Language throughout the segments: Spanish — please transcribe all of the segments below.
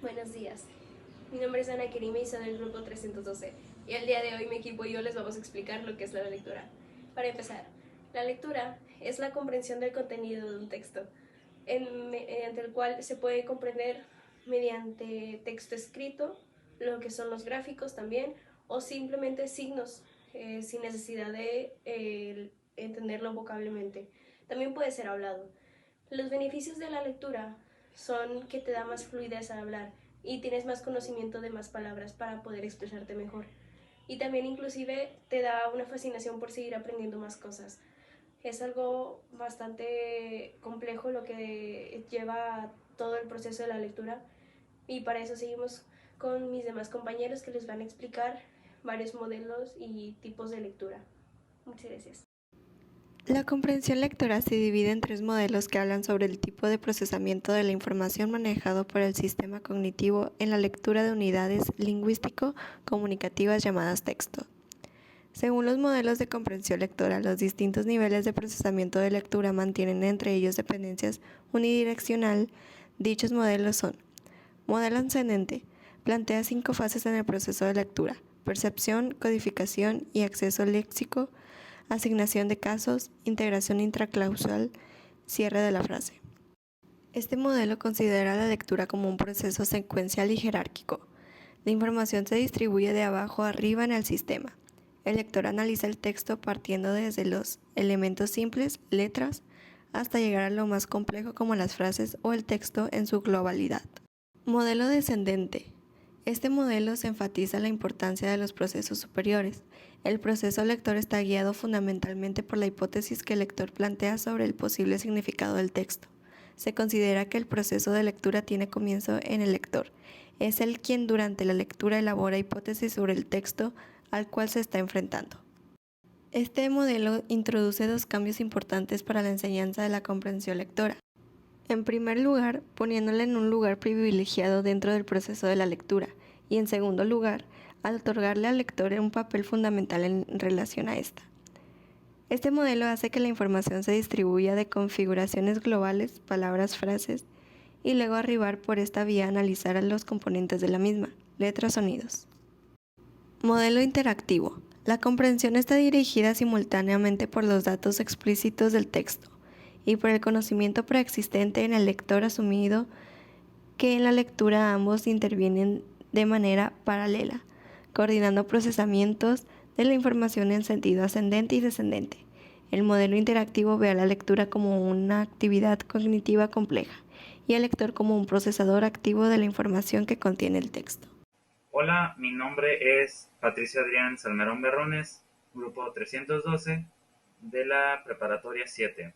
Buenos días, mi nombre es Ana Kerime y soy del grupo 312 y el día de hoy mi equipo y yo les vamos a explicar lo que es la lectura. Para empezar, la lectura es la comprensión del contenido de un texto, mediante el cual se puede comprender mediante texto escrito, lo que son los gráficos también, o simplemente signos, sin necesidad de entenderlo vocablemente. También puede ser hablado. Los beneficios de la lectura son que te da más fluidez al hablar y tienes más conocimiento de más palabras para poder expresarte mejor. Y también inclusive te da una fascinación por seguir aprendiendo más cosas. Es algo bastante complejo lo que lleva todo el proceso de la lectura y para eso seguimos con mis demás compañeros que les van a explicar varios modelos y tipos de lectura. Muchas gracias. La comprensión lectora se divide en tres modelos que hablan sobre el tipo de procesamiento de la información manejado por el sistema cognitivo en la lectura de unidades lingüístico-comunicativas llamadas texto. Según los modelos de comprensión lectora, los distintos niveles de procesamiento de lectura mantienen entre ellos dependencias unidireccional. Dichos modelos son: modelo ascendente, plantea 5 fases en el proceso de lectura: percepción, codificación y acceso léxico, asignación de casos, integración intraclausal, cierre de la frase. Este modelo considera la lectura como un proceso secuencial y jerárquico. La información se distribuye de abajo a arriba en el sistema. El lector analiza el texto partiendo desde los elementos simples, letras, hasta llegar a lo más complejo como las frases o el texto en su globalidad. Modelo descendente. Este modelo se enfatiza la importancia de los procesos superiores. El proceso lector está guiado fundamentalmente por la hipótesis que el lector plantea sobre el posible significado del texto. Se considera que el proceso de lectura tiene comienzo en el lector. Es él quien durante la lectura elabora hipótesis sobre el texto al cual se está enfrentando. Este modelo introduce dos cambios importantes para la enseñanza de la comprensión lectora. En primer lugar, poniéndole en un lugar privilegiado dentro del proceso de la lectura, y en segundo lugar, al otorgarle al lector un papel fundamental en relación a esta. Este modelo hace que la información se distribuya de configuraciones globales, palabras, frases, y luego arribar por esta vía a analizar a los componentes de la misma, letras, sonidos. Modelo interactivo. La comprensión está dirigida simultáneamente por los datos explícitos del texto y por el conocimiento preexistente en el lector, asumido que en la lectura ambos intervienen de manera paralela, coordinando procesamientos de la información en sentido ascendente y descendente. El modelo interactivo ve a la lectura como una actividad cognitiva compleja y al lector como un procesador activo de la información que contiene el texto. Hola, mi nombre es Patricio Adrián Salmerón Berrones, grupo 312 de la preparatoria 7.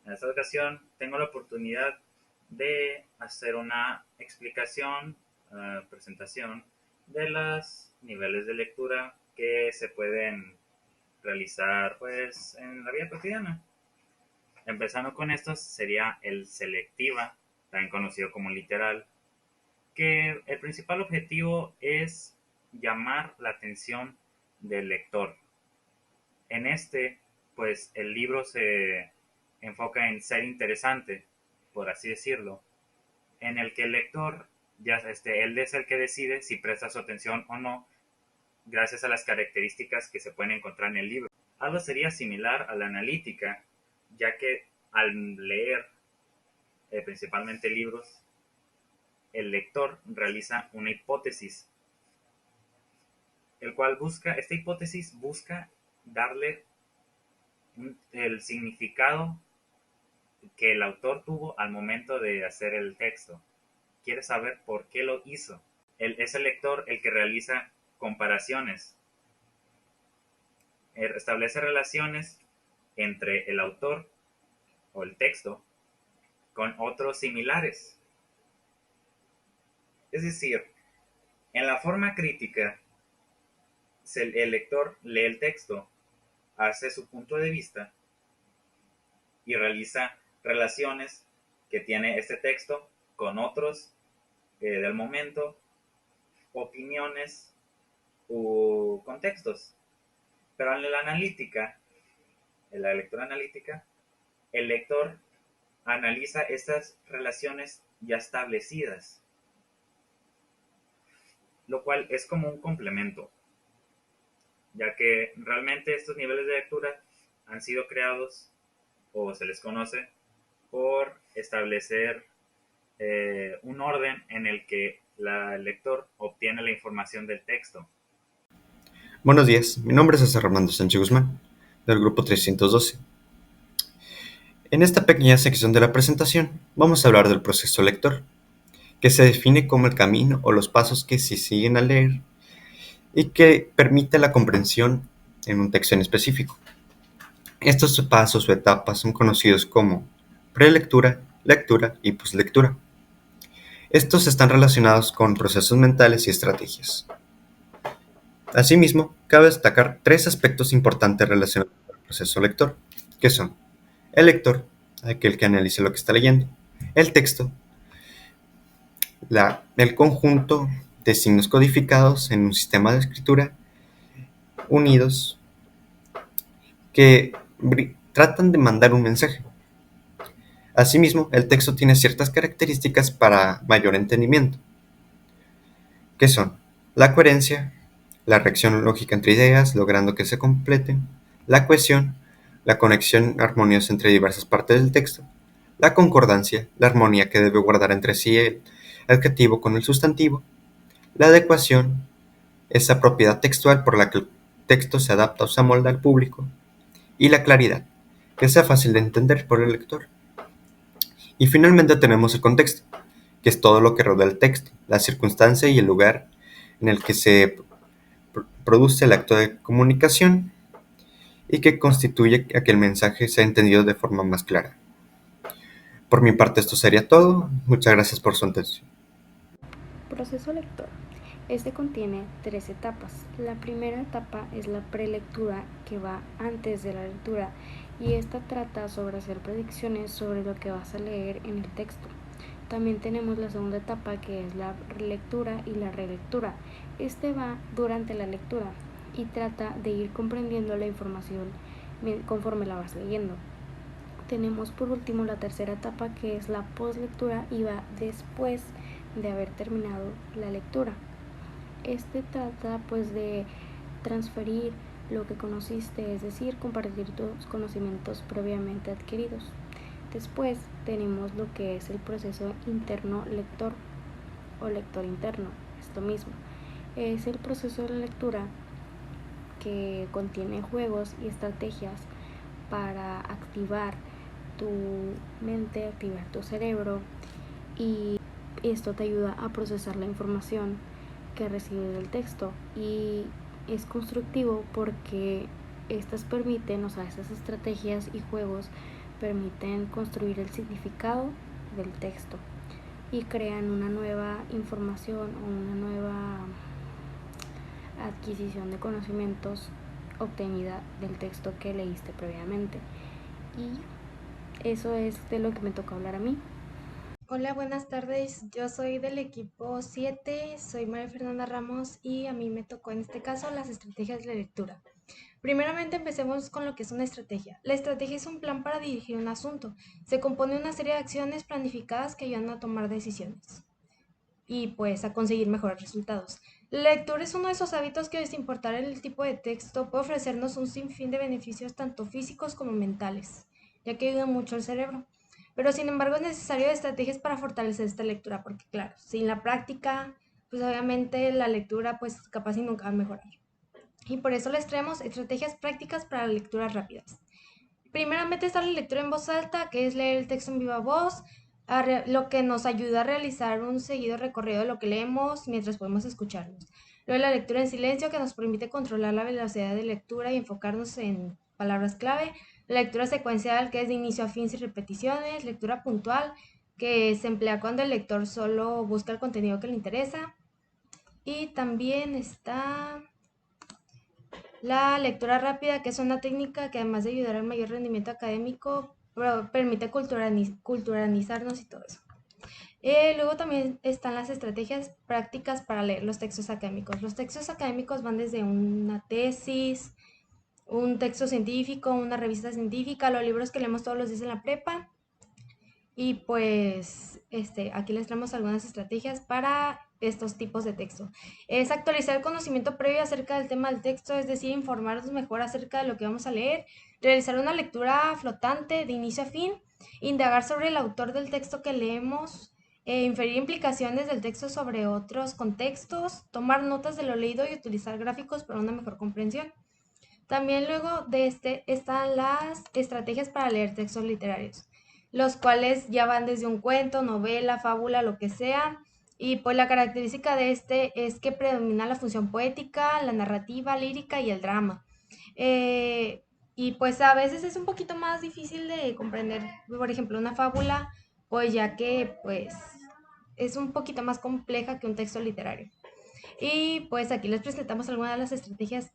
En esta ocasión tengo la oportunidad de hacer una explicación, presentación de los niveles de lectura que se pueden realizar pues en la vida cotidiana. Empezando con estos sería el selectiva, también conocido como literal, que el principal objetivo es llamar la atención del lector. En este, pues el libro se enfoca en ser interesante, por así decirlo, en el que el lector, él es el que decide si presta su atención o no, gracias a las características que se pueden encontrar en el libro. Algo sería similar a la analítica, ya que al leer principalmente libros, el lector realiza una hipótesis, esta hipótesis busca darle el significado que el autor tuvo al momento de hacer el texto. Quiere saber por qué lo hizo. Es el lector el que realiza comparaciones, establece relaciones entre el autor o el texto con otros similares. Es decir, en la forma crítica, el lector lee el texto, hace su punto de vista y realiza relaciones que tiene este texto con otros del momento, opiniones u contextos. Pero en la analítica, en la lectura analítica, el lector analiza estas relaciones ya establecidas. lo cual es como un complemento, ya que realmente estos niveles de lectura han sido creados o se les conoce por establecer un orden en el que el lector obtiene la información del texto. Buenos días, mi nombre es César Armando Sánchez Guzmán, del grupo 312. En esta pequeña sección de la presentación vamos a hablar del proceso lector, que se define como el camino o los pasos que se siguen al leer y que permite la comprensión en un texto en específico. Estos pasos o etapas son conocidos como prelectura, lectura y poslectura. Estos están relacionados con procesos mentales y estrategias. Asimismo, cabe destacar tres aspectos importantes relacionados con el proceso lector, que son el lector, aquel que analiza lo que está leyendo, el texto, el conjunto de signos codificados en un sistema de escritura unidos que tratan de mandar un mensaje. Asimismo, el texto tiene ciertas características para mayor entendimiento, que son la coherencia, la reacción lógica entre ideas, logrando que se completen, la cohesión, la conexión armoniosa entre diversas partes del texto, la concordancia, la armonía que debe guardar entre sí el adjetivo con el sustantivo, la adecuación, esa propiedad textual por la que el texto se adapta o se amolda al público, y la claridad, que sea fácil de entender por el lector. Y finalmente tenemos el contexto, que es todo lo que rodea el texto, la circunstancia y el lugar en el que se produce el acto de comunicación y que constituye a que el mensaje sea entendido de forma más clara. Por mi parte esto sería todo. Muchas gracias por su atención. Proceso lector. Este contiene 3 etapas. La primera etapa es la prelectura, que va antes de la lectura, y esta trata sobre hacer predicciones sobre lo que vas a leer en el texto. También tenemos la segunda etapa, que es la lectura y la relectura. Este va durante la lectura y trata de ir comprendiendo la información conforme la vas leyendo. Tenemos por último la tercera etapa, que es la postlectura, y va después de haber terminado la lectura. Este trata pues de transferir lo que conociste, es decir, compartir tus conocimientos previamente adquiridos. Después tenemos lo que es el proceso interno lector o lector interno. Esto mismo es el proceso de lectura que contiene juegos y estrategias para activar tu mente, activar tu cerebro, y esto te ayuda a procesar la información que recibes del texto, y es constructivo porque estas estrategias y juegos permiten construir el significado del texto y crean una nueva información o una nueva adquisición de conocimientos obtenida del texto que leíste previamente. Y eso es de lo que me tocó hablar a mí. Hola, buenas tardes. Yo soy del equipo 7, soy María Fernanda Ramos y a mí me tocó en este caso las estrategias de lectura. Primeramente empecemos con lo que es una estrategia. La estrategia es un plan para dirigir un asunto. Se compone de una serie de acciones planificadas que ayudan a tomar decisiones y pues a conseguir mejores resultados. La lectura es uno de esos hábitos que, sin importar el tipo de texto, puede ofrecernos un sinfín de beneficios tanto físicos como mentales, ya que ayuda mucho al cerebro. Pero sin embargo es necesario estrategias para fortalecer esta lectura, porque claro, sin la práctica, pues obviamente la lectura pues capaz y nunca va a mejorar. Y por eso les traemos estrategias prácticas para lecturas rápidas. Primeramente está la lectura en voz alta, que es leer el texto en viva voz, lo que nos ayuda a realizar un seguido recorrido de lo que leemos mientras podemos escucharnos. Luego la lectura en silencio, que nos permite controlar la velocidad de lectura y enfocarnos en palabras clave. La lectura secuencial, que es de inicio a fin sin repeticiones. Lectura puntual, que se emplea cuando el lector solo busca el contenido que le interesa. Y también está la lectura rápida, que es una técnica que, además de ayudar al mayor rendimiento académico, permite culturalizarnos y todo eso. Luego también están las estrategias prácticas para leer los textos académicos. Los textos académicos van desde una tesis, un texto científico, una revista científica, los libros que leemos todos los días en la prepa. Y pues aquí les traemos algunas estrategias para estos tipos de texto. Es actualizar el conocimiento previo acerca del tema del texto, es decir, informarnos mejor acerca de lo que vamos a leer, realizar una lectura flotante de inicio a fin, indagar sobre el autor del texto que leemos, inferir implicaciones del texto sobre otros contextos, tomar notas de lo leído y utilizar gráficos para una mejor comprensión. También luego de están las estrategias para leer textos literarios, los cuales ya van desde un cuento, novela, fábula, lo que sea. Y pues la característica de es que predomina la función poética, la narrativa, lírica y el drama. Eh, y pues a veces es un poquito más difícil de comprender, por ejemplo, una fábula, pues ya que pues es un poquito más compleja que un texto literario. Y pues aquí les presentamos algunas de las estrategias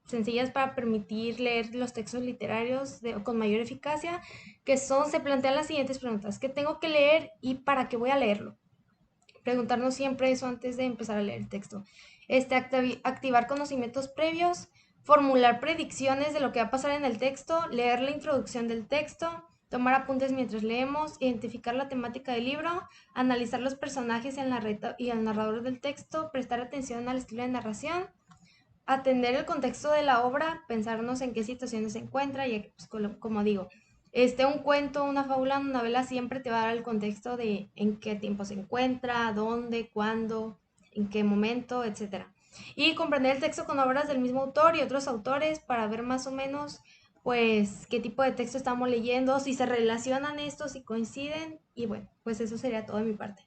sencillas para permitir leer los textos literarios con mayor eficacia, que se plantean las siguientes preguntas: ¿qué tengo que leer y para qué voy a leerlo? Preguntarnos siempre eso antes de empezar a leer el texto. Activar conocimientos previos, formular predicciones de lo que va a pasar en el texto, leer la introducción del texto, tomar apuntes mientras leemos, identificar la temática del libro, analizar los personajes y el narrador del texto, prestar atención al estilo de narración, atender el contexto de la obra, pensarnos en qué situaciones se encuentra, y pues, como digo, un cuento, una fábula, una novela siempre te va a dar el contexto de en qué tiempo se encuentra, dónde, cuándo, en qué momento, etc. Y comprender el texto con obras del mismo autor y otros autores para ver más o menos pues qué tipo de texto estamos leyendo, si se relacionan estos, si coinciden, y bueno, pues eso sería todo de mi parte.